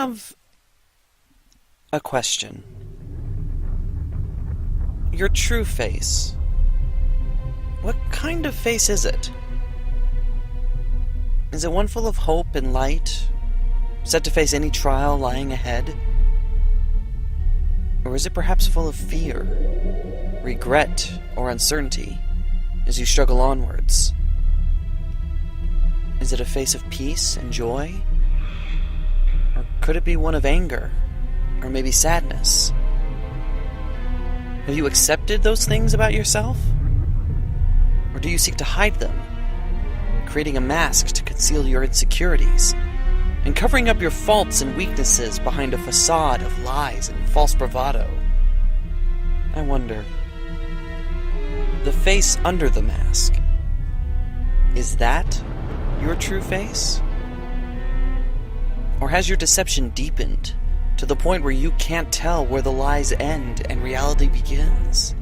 have a question. Your true face. What kind of face is it? Is it one full of hope and light, set to face any trial lying ahead? Or is it perhaps full of fear, regret, or uncertainty as you struggle onwards? Is it a face of peace and joy? Or could it be one of anger, or maybe sadness? Have you accepted those things about yourself? Or do you seek to hide them, creating a mask to conceal your insecurities, and covering up your faults and weaknesses behind a facade of lies and false bravado? I wonder, the face under the mask, is that your true face? Or has your deception deepened to the point where you can't tell where the lies end and reality begins?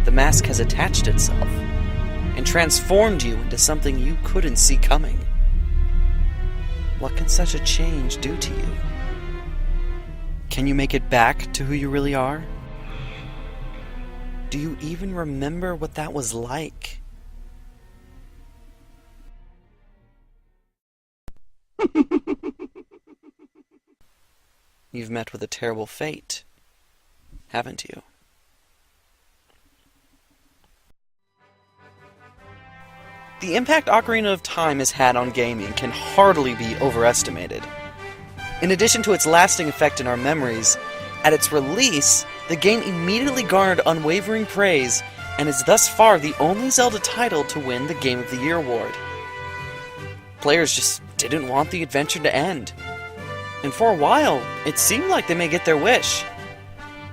The mask has attached itself and transformed you into something you couldn't see coming. What can such a change do to you? Can you make it back to who you really are? Do you even remember what that was like? You've met with a terrible fate, haven't you? The impact Ocarina of Time has had on gaming can hardly be overestimated. In addition to its lasting effect in our memories, at its release, the game immediately garnered unwavering praise and is thus far the only Zelda title to win the Game of the Year award. Players just didn't want the adventure to end. And for a while, it seemed like they may get their wish.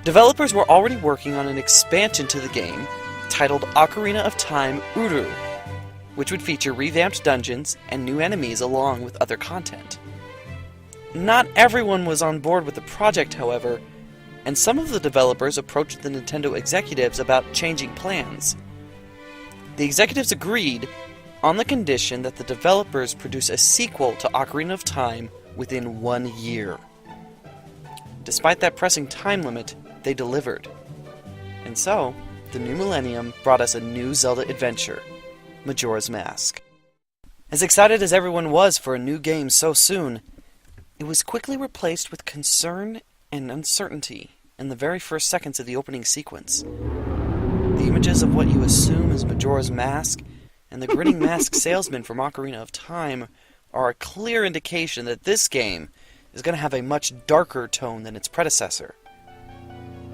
Developers were already working on an expansion to the game titled Ocarina of Time Uru, which would feature revamped dungeons and new enemies along with other content. Not everyone was on board with the project, however, and some of the developers approached the Nintendo executives about changing plans. The executives agreed on the condition that the developers produce a sequel to Ocarina of Time within 1 year. Despite that pressing time limit, they delivered. And so, the new millennium brought us a new Zelda adventure, Majora's Mask. As excited as everyone was for a new game so soon, it was quickly replaced with concern and uncertainty in the very first seconds of the opening sequence. The images of what you assume is Majora's Mask and the grinning masked salesman from Ocarina of Time are a clear indication that this game is going to have a much darker tone than its predecessor.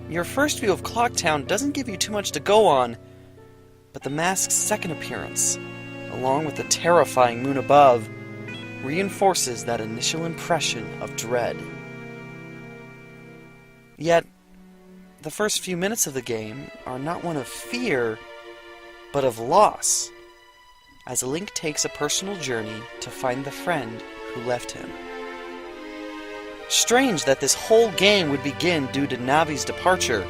Your first view of Clocktown doesn't give you too much to go on, but the mask's second appearance, along with the terrifying moon above, reinforces that initial impression of dread. Yet, the first few minutes of the game are not one of fear, but of loss, as Link takes a personal journey to find the friend who left him. Strange that this whole game would begin due to Navi's departure,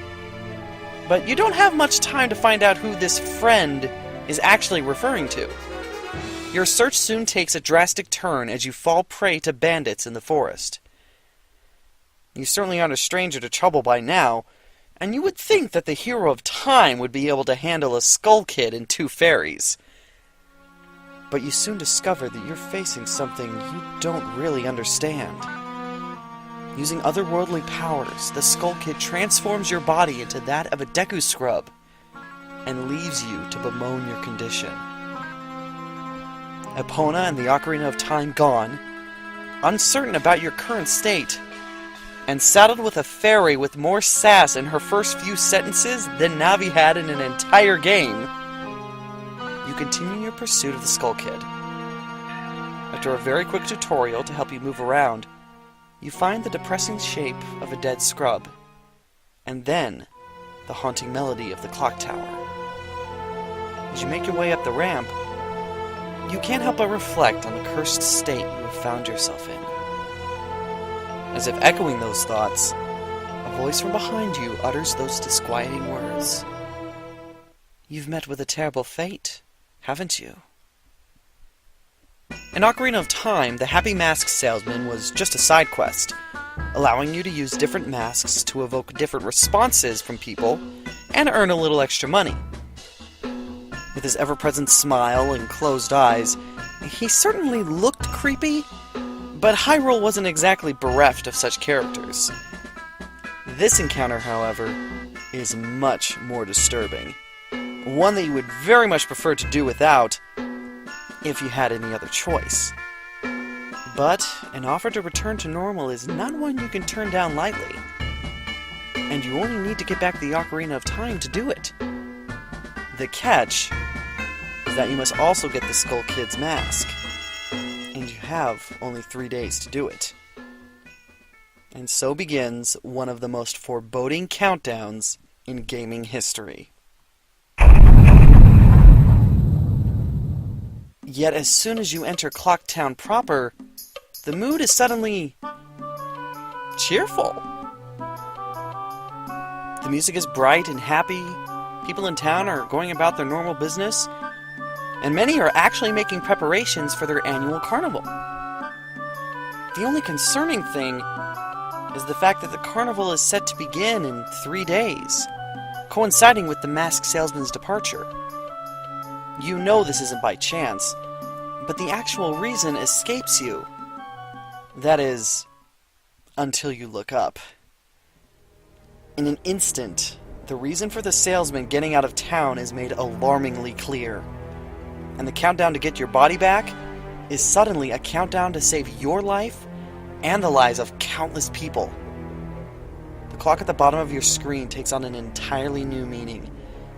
but you don't have much time to find out who this friend is actually referring to. Your search soon takes a drastic turn as you fall prey to bandits in the forest. You certainly aren't a stranger to trouble by now, and you would think that the hero of time would be able to handle a Skull Kid and 2 fairies. But you soon discover that you're facing something you don't really understand. Using otherworldly powers, the Skull Kid transforms your body into that of a Deku Scrub and leaves you to bemoan your condition. Epona and the Ocarina of Time gone, uncertain about your current state, and saddled with a fairy with more sass in her first few sentences than Navi had in an entire game, you continue your pursuit of the Skull Kid. After a very quick tutorial to help you move around, you find the depressing shape of a dead scrub, and then the haunting melody of the clock tower. As you make your way up the ramp, you can't help but reflect on the cursed state you have found yourself in. As if echoing those thoughts, a voice from behind you utters those disquieting words. You've met with a terrible fate, haven't you? In Ocarina of Time, the Happy Mask Salesman was just a side quest, allowing you to use different masks to evoke different responses from people and earn a little extra money. With his ever-present smile and closed eyes, he certainly looked creepy, but Hyrule wasn't exactly bereft of such characters. This encounter, however, is much more disturbing. One that you would very much prefer to do without, if you had any other choice. But an offer to return to normal is not one you can turn down lightly. And you only need to get back the Ocarina of Time to do it. The catch is that you must also get the Skull Kid's mask. And you have only 3 days to do it. And so begins one of the most foreboding countdowns in gaming history. Yet as soon as you enter Clock Town proper, the mood is suddenly cheerful. The music is bright and happy, people in town are going about their normal business, and many are actually making preparations for their annual carnival. The only concerning thing is the fact that the carnival is set to begin in 3 days, coinciding with the masked salesman's departure. You know this isn't by chance, but the actual reason escapes you. That is, until you look up. In an instant, the reason for the salesman getting out of town is made alarmingly clear. And the countdown to get your body back is suddenly a countdown to save your life and the lives of countless people. The clock at the bottom of your screen takes on an entirely new meaning,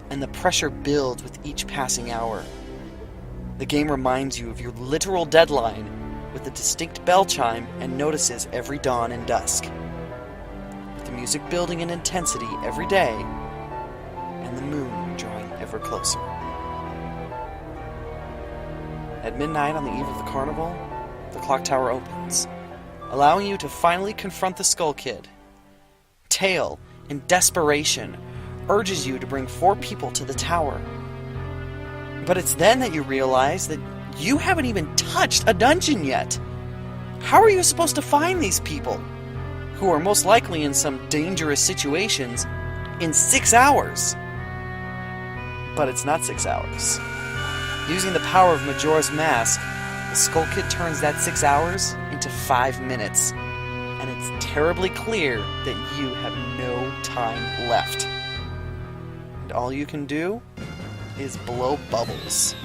and the pressure builds with each passing hour. The game reminds you of your literal deadline with a distinct bell chime and notices every dawn and dusk. With the music building in intensity every day, and the moon drawing ever closer. At midnight on the eve of the carnival, the clock tower opens, allowing you to finally confront the Skull Kid. Tail, in desperation, urges you to bring 4 people to the tower. But it's then that you realize that you haven't even touched a dungeon yet. How are you supposed to find these people, who are most likely in some dangerous situations, in 6 hours? But it's not 6 hours. Using the power of Majora's Mask, the Skull Kid turns that 6 hours into 5 minutes, and it's terribly clear that you have no time left. And all you can do is blow bubbles.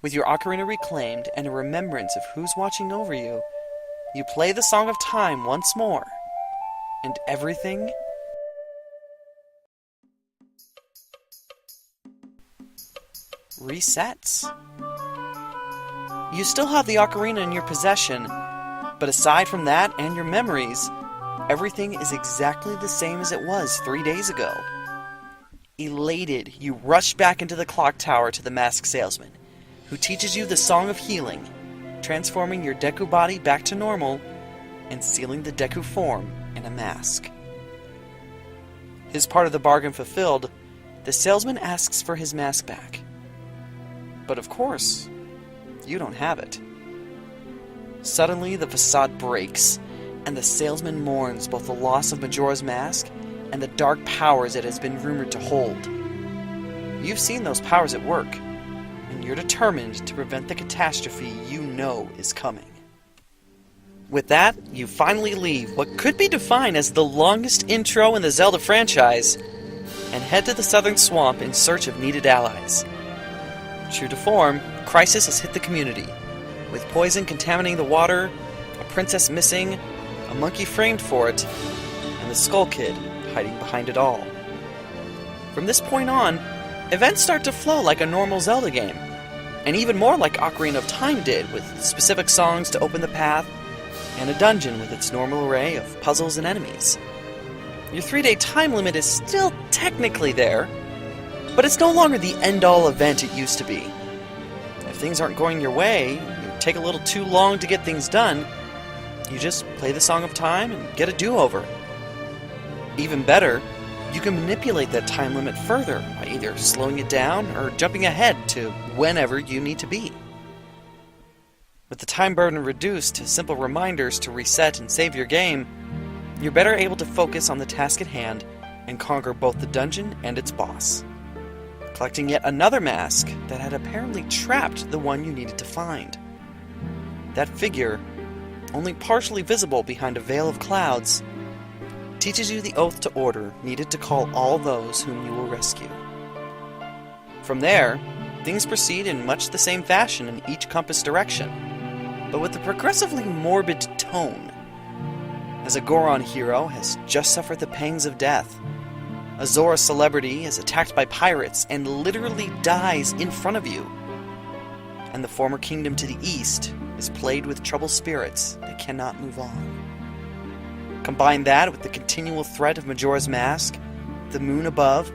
With your ocarina reclaimed and a remembrance of who's watching over you, you play the Song of Time once more, and everything resets. You still have the ocarina in your possession, but aside from that and your memories, everything is exactly the same as it was 3 days ago. Elated, you rush back into the clock tower to the masked salesman, who teaches you the Song of Healing, transforming your Deku body back to normal and sealing the Deku form in a mask. His part of the bargain fulfilled, the salesman asks for his mask back. But of course, you don't have it. Suddenly, the facade breaks, and the salesman mourns both the loss of Majora's Mask and the dark powers it has been rumored to hold. You've seen those powers at work, and you're determined to prevent the catastrophe you know is coming. With that, you finally leave what could be defined as the longest intro in the Zelda franchise, and head to the southern swamp in search of needed allies. True to form, crisis has hit the community, with poison contaminating the water, a princess missing, a monkey framed for it, and the Skull Kid hiding behind it all. From this point on, events start to flow like a normal Zelda game, and even more like Ocarina of Time did, with specific songs to open the path, and a dungeon with its normal array of puzzles and enemies. Your 3-day time limit is still technically there, but it's no longer the end-all event it used to be. If things aren't going your way, you take a little too long to get things done, you just play the Song of Time and get a do-over. Even better, You can manipulate that time limit further by either slowing it down or jumping ahead to whenever you need to be. With the time burden reduced to simple reminders to reset and save your game, you're better able to focus on the task at hand and conquer both the dungeon and its boss, collecting yet another mask that had apparently trapped the one you needed to find. That figure, only partially visible behind a veil of clouds, teaches you the oath to order needed to call all those whom you will rescue. From there, things proceed in much the same fashion in each compass direction, but with a progressively morbid tone. As a Goron hero has just suffered the pangs of death, a Zora celebrity is attacked by pirates and literally dies in front of you, and the former kingdom to the east is plagued with troubled spirits that cannot move on. Combine that with the continual threat of Majora's Mask, the moon above,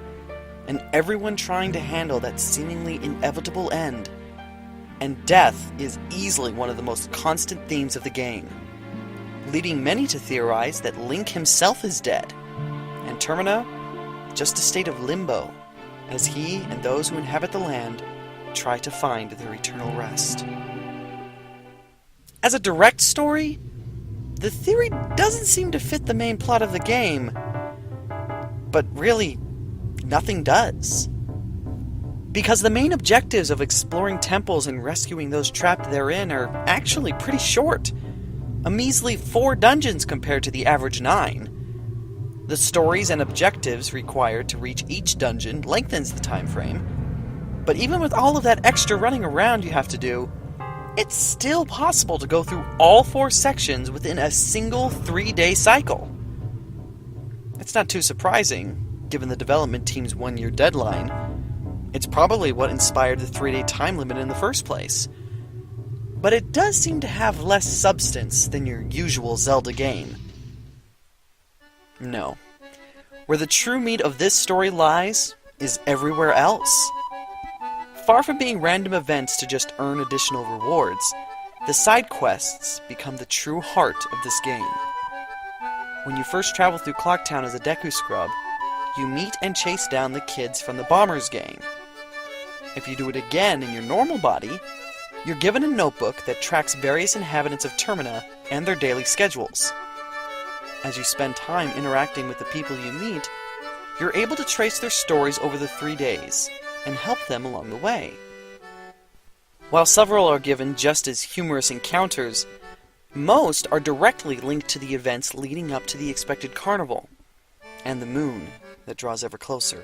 and everyone trying to handle that seemingly inevitable end, and death is easily one of the most constant themes of the game, leading many to theorize that Link himself is dead, and Termina just a state of limbo, as he and those who inhabit the land try to find their eternal rest. As a direct story, the theory doesn't seem to fit the main plot of the game, but really, nothing does. Because the main objectives of exploring temples and rescuing those trapped therein are actually pretty short. A measly 4 dungeons compared to the average 9. The stories and objectives required to reach each dungeon lengthens the time frame, but even with all of that extra running around you have to do, it's still possible to go through all 4 sections within a single 3-day cycle. It's not too surprising, given the development team's 1-year deadline. It's probably what inspired the 3-day time limit in the first place. But it does seem to have less substance than your usual Zelda game. No. Where the true meat of this story lies is everywhere else. Far from being random events to just earn additional rewards, the side quests become the true heart of this game. When you first travel through Clocktown as a Deku Scrub, you meet and chase down the kids from the Bombers gang. If you do it again in your normal body, you're given a notebook that tracks various inhabitants of Termina and their daily schedules. As you spend time interacting with the people you meet, you're able to trace their stories over the 3 days, and help them along the way. While several are given just as humorous encounters, most are directly linked to the events leading up to the expected carnival, and the moon that draws ever closer.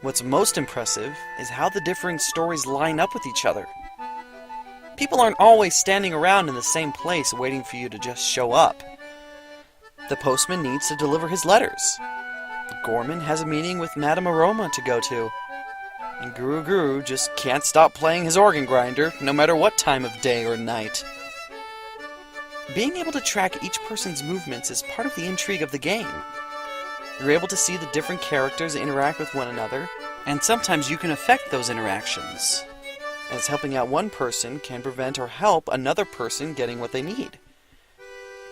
What's most impressive is how the differing stories line up with each other. People aren't always standing around in the same place waiting for you to just show up. The postman needs to deliver his letters. Gorman has a meeting with Madame Aroma to go to, and Guru Guru just can't stop playing his organ grinder, no matter what time of day or night. Being able to track each person's movements is part of the intrigue of the game. You're able to see the different characters interact with one another, and sometimes you can affect those interactions, as helping out one person can prevent or help another person getting what they need.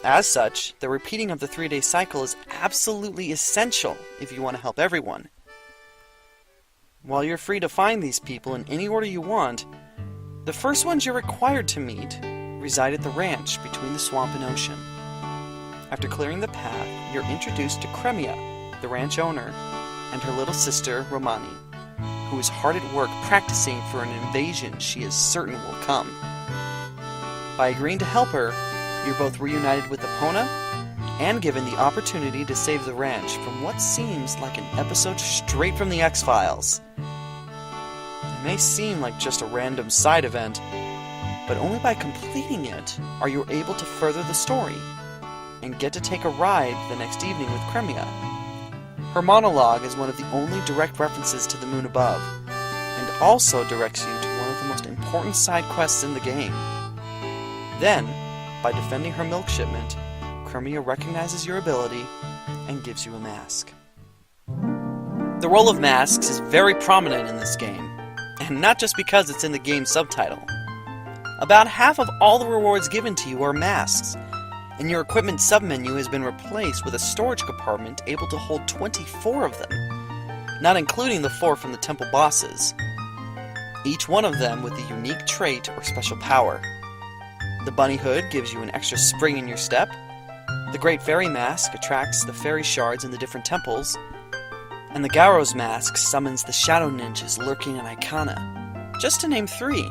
As such, the repeating of the 3-day cycle is absolutely essential if you want to help everyone. While you're free to find these people in any order you want, the first ones you're required to meet reside at the ranch between the swamp and ocean. After clearing the path, you're introduced to Cremia, the ranch owner, and her little sister, Romani, who is hard at work practicing for an invasion she is certain will come. By agreeing to help her, you're both reunited with Epona, and given the opportunity to save the ranch from what seems like an episode straight from the X-Files. It may seem like just a random side event, but only by completing it are you able to further the story, and get to take a ride the next evening with Cremia. Her monologue is one of the only direct references to the moon above, and also directs you to one of the most important side quests in the game. Then, by defending her milk shipment, Cremia recognizes your ability and gives you a mask. The role of masks is very prominent in this game, and not just because it's in the game's subtitle. About half of all the rewards given to you are masks, and your equipment submenu has been replaced with a storage compartment able to hold 24 of them, not including the 4 from the temple bosses, each one of them with a unique trait or special power. The bunny hood gives you an extra spring in your step, the Great Fairy Mask attracts the fairy shards in the different temples, and the Garrow's Mask summons the shadow ninjas lurking in Icona, just to name 3.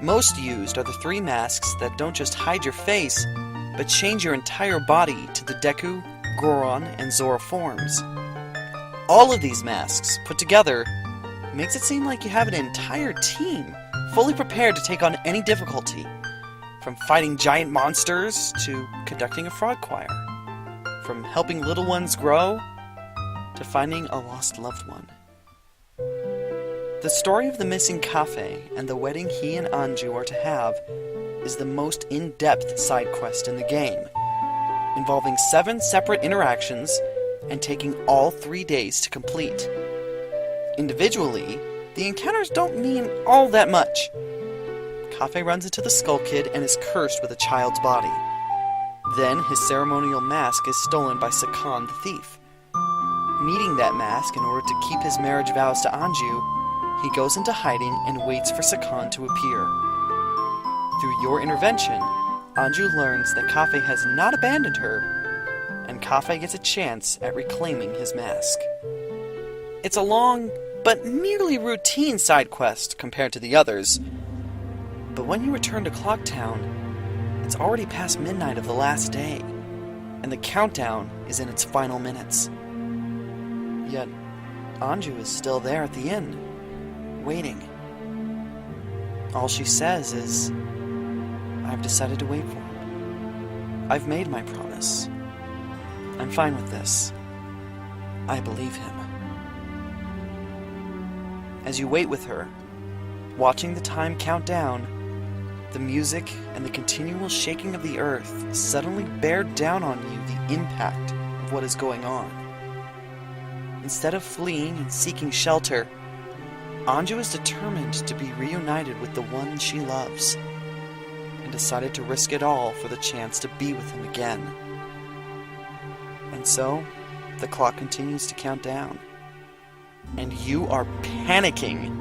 Most used are the 3 masks that don't just hide your face, but change your entire body to the Deku, Goron, and Zora forms. All of these masks, put together, makes it seem like you have an entire team, fully prepared to take on any difficulty, from fighting giant monsters to conducting a frog choir, from helping little ones grow to finding a lost loved one. The story of the missing cafe and the wedding he and Anju are to have is the most in-depth side quest in the game, involving 7 separate interactions and taking all 3 days to complete. Individually, the encounters don't mean all that much. Cafe runs into the Skull Kid and is cursed with a child's body. Then his ceremonial mask is stolen by Sakan the thief. Needing that mask in order to keep his marriage vows to Anju, he goes into hiding and waits for Sakan to appear. Through your intervention, Anju learns that Cafe has not abandoned her, and Cafe gets a chance at reclaiming his mask. It's a long, but merely routine side quest compared to the others, but when you return to Clocktown, it's already past midnight of the last day, and the countdown is in its final minutes. Yet, Anju is still there at the inn, waiting. All she says is, "I've decided to wait for him. I've made my promise. I'm fine with this. I believe him." As you wait with her, watching the time count down, the music and the continual shaking of the earth suddenly bear down on you the impact of what is going on. Instead of fleeing and seeking shelter, Anju is determined to be reunited with the one she loves, and decided to risk it all for the chance to be with him again. And so, the clock continues to count down, and you are panicking,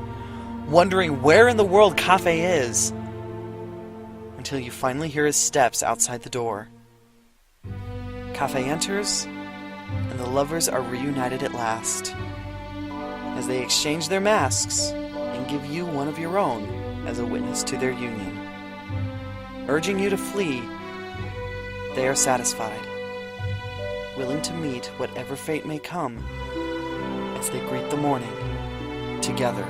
wondering where in the world Cafe is, until you finally hear his steps outside the door. Cafe enters, and the lovers are reunited at last, as they exchange their masks and give you one of your own as a witness to their union. Urging you to flee, they are satisfied, willing to meet whatever fate may come as they greet the morning together.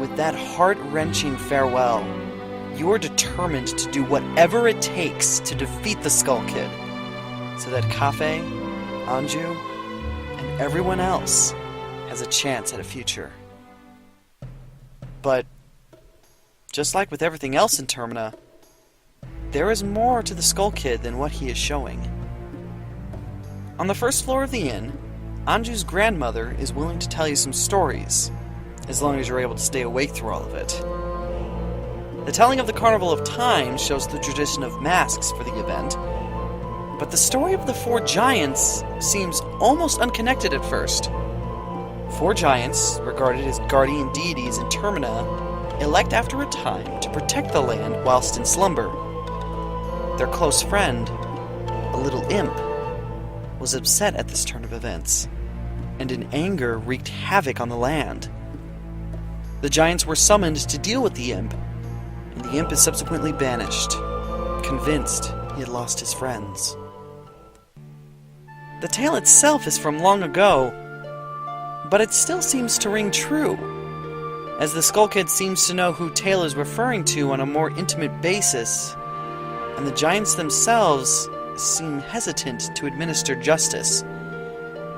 With that heart-wrenching farewell, you are determined to do whatever it takes to defeat the Skull Kid, so that Cafe, Anju, and everyone else has a chance at a future. But, just like with everything else in Termina, there is more to the Skull Kid than what he is showing. On the first floor of the inn, Anju's grandmother is willing to tell you some stories, as long as you're able to stay awake through all of it. The telling of the Carnival of Time shows the tradition of masks for the event, but the story of the 4 giants seems almost unconnected at first. 4 giants, regarded as guardian deities in Termina, elect after a time to protect the land whilst in slumber. Their close friend, a little imp, was upset at this turn of events, and in anger wreaked havoc on the land. The giants were summoned to deal with the imp, and the imp is subsequently banished, convinced he had lost his friends. The tale itself is from long ago, but it still seems to ring true, as the Skull Kid seems to know who Tale is referring to on a more intimate basis, and the giants themselves seem hesitant to administer justice,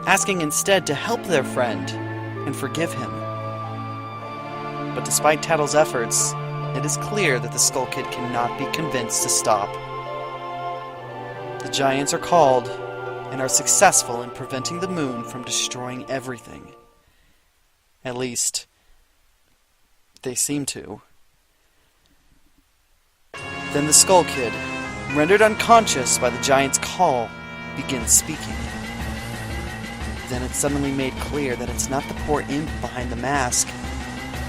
asking instead to help their friend and forgive him. But despite Tattle's efforts, it is clear that the Skull Kid cannot be convinced to stop. The giants are called, and are successful in preventing the moon from destroying everything. At least, they seem to. Then the Skull Kid, rendered unconscious by the giant's call, begins speaking. Then it's suddenly made clear that it's not the poor imp behind the mask,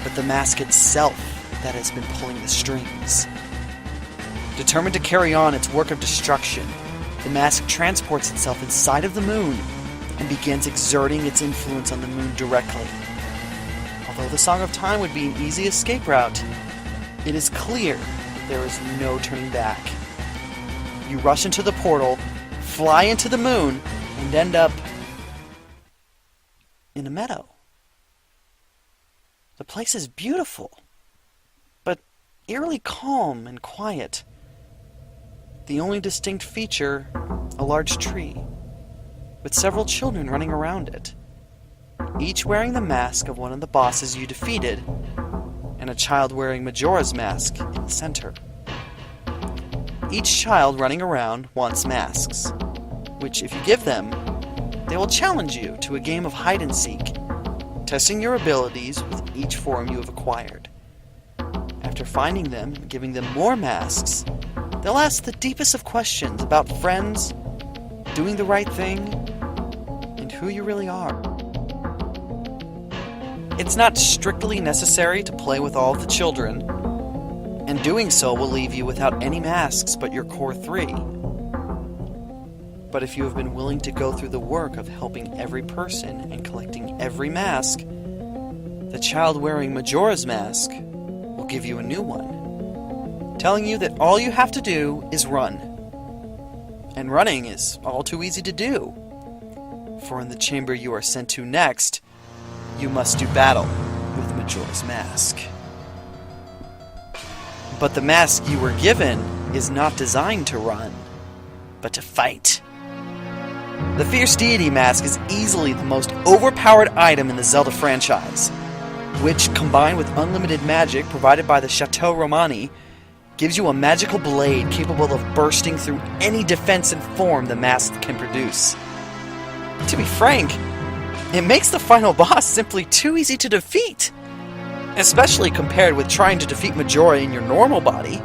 but the mask itself that has been pulling the strings. Determined to carry on its work of destruction, the mask transports itself inside of the moon and begins exerting its influence on the moon directly. Although the Song of Time would be an easy escape route, it is clear that there is no turning back. You rush into the portal, fly into the moon, and end up in a meadow. The place is beautiful, but eerily calm and quiet. The only distinct feature, a large tree, with several children running around it, each wearing the mask of one of the bosses you defeated, and a child wearing Majora's mask in the center. Each child running around wants masks, which if you give them, they will challenge you to a game of hide and seek, testing your abilities with each form you have acquired. After finding them and giving them more masks, they'll ask the deepest of questions about friends, doing the right thing, and who you really are. It's not strictly necessary to play with all of the children, and doing so will leave you without any masks but your core 3. But if you have been willing to go through the work of helping every person and collecting every mask, the child wearing Majora's mask will give you a new one, telling you that all you have to do is run. And running is all too easy to do, for in the chamber you are sent to next, you must do battle with Majora's mask. But the mask you were given is not designed to run, but to fight. The Fierce Deity mask is easily the most overpowered item in the Zelda franchise, which, combined with unlimited magic provided by the Chateau Romani, gives you a magical blade capable of bursting through any defensive form the mask can produce. To be frank, it makes the final boss simply too easy to defeat, especially compared with trying to defeat Majora in your normal body.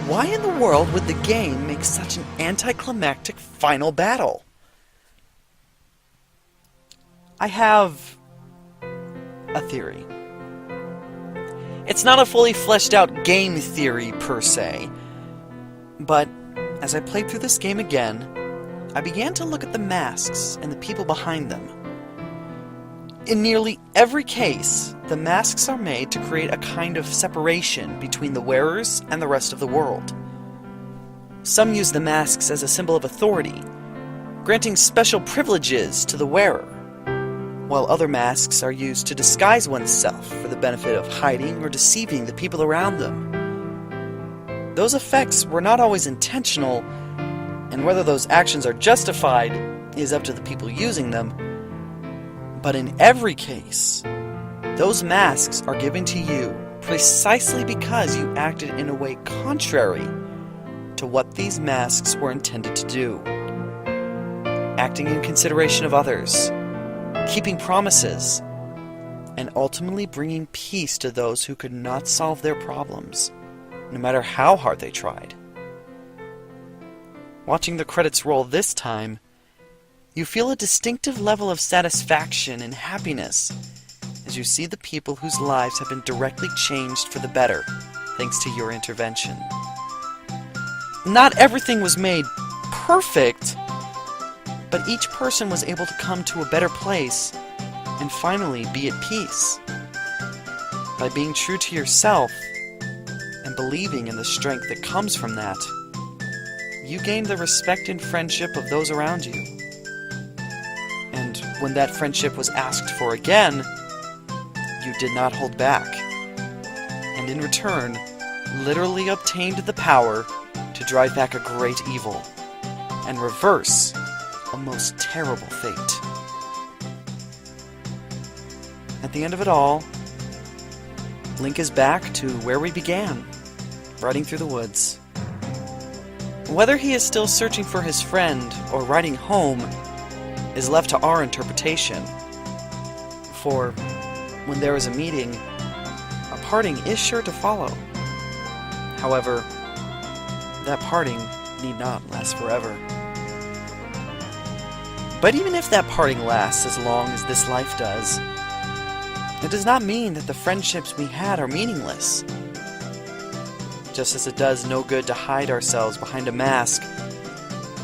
Why in the world would the game make such an anticlimactic final battle? I have a theory. It's not a fully fleshed out game theory per se, but as I played through this game again, I began to look at the masks and the people behind them. In nearly every case, the masks are made to create a kind of separation between the wearers and the rest of the world. Some use the masks as a symbol of authority, granting special privileges to the wearer, while other masks are used to disguise oneself for the benefit of hiding or deceiving the people around them. Those effects were not always intentional, and whether those actions are justified is up to the people using them. But in every case, those masks are given to you precisely because you acted in a way contrary to what these masks were intended to do. Acting in consideration of others, keeping promises, and ultimately bringing peace to those who could not solve their problems, no matter how hard they tried. Watching the credits roll this time, you feel a distinctive level of satisfaction and happiness as you see the people whose lives have been directly changed for the better thanks to your intervention. Not everything was made perfect, but each person was able to come to a better place and finally be at peace. By being true to yourself and believing in the strength that comes from that, you gain the respect and friendship of those around you. And when that friendship was asked for again, you did not hold back, and in return, literally obtained the power to drive back a great evil and reverse a most terrible fate. At the end of it all, Link is back to where we began, riding through the woods. Whether he is still searching for his friend or riding home is left to our interpretation. For when there is a meeting, a parting is sure to follow. However, that parting need not last forever. But even if that parting lasts as long as this life does, it does not mean that the friendships we had are meaningless. Just as it does no good to hide ourselves behind a mask,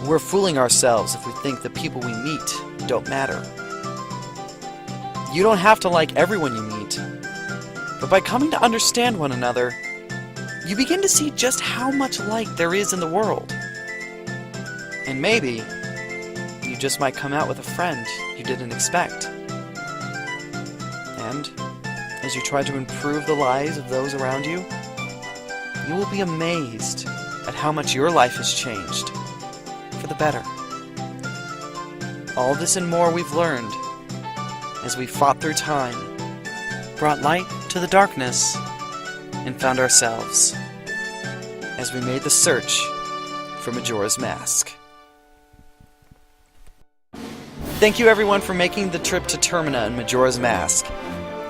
we're fooling ourselves if we think the people we meet don't matter. You don't have to like everyone you meet, but by coming to understand one another, you begin to see just how much like there is in the world. And maybe you just might come out with a friend you didn't expect. And as you try to improve the lives of those around you, you will be amazed at how much your life has changed for the better. All this and more we've learned as we fought through time, brought light to the darkness, and found ourselves as we made the search for Majora's Mask. Thank you everyone for making the trip to Termina and Majora's Mask.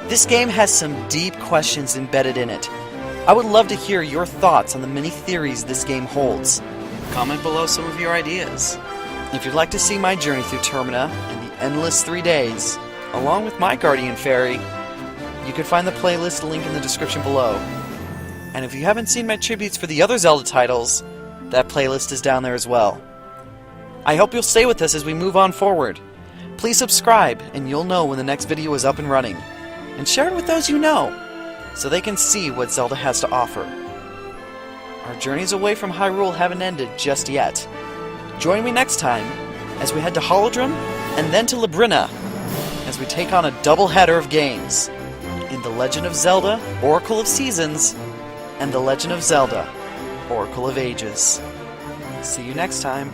This game has some deep questions embedded in it. I would love to hear your thoughts on the many theories this game holds. Comment below some of your ideas. If you'd like to see my journey through Termina and the endless 3 days, along with my Guardian Fairy, you can find the playlist link in the description below. And if you haven't seen my tributes for the other Zelda titles, that playlist is down there as well. I hope you'll stay with us as we move on forward. Please subscribe and you'll know when the next video is up and running. And share it with those you know, so they can see what Zelda has to offer. Our journeys away from Hyrule haven't ended just yet. Join me next time as we head to Holodrum and then to Labrynna as we take on a double-header of games in The Legend of Zelda, Oracle of Seasons, and The Legend of Zelda, Oracle of Ages. See you next time.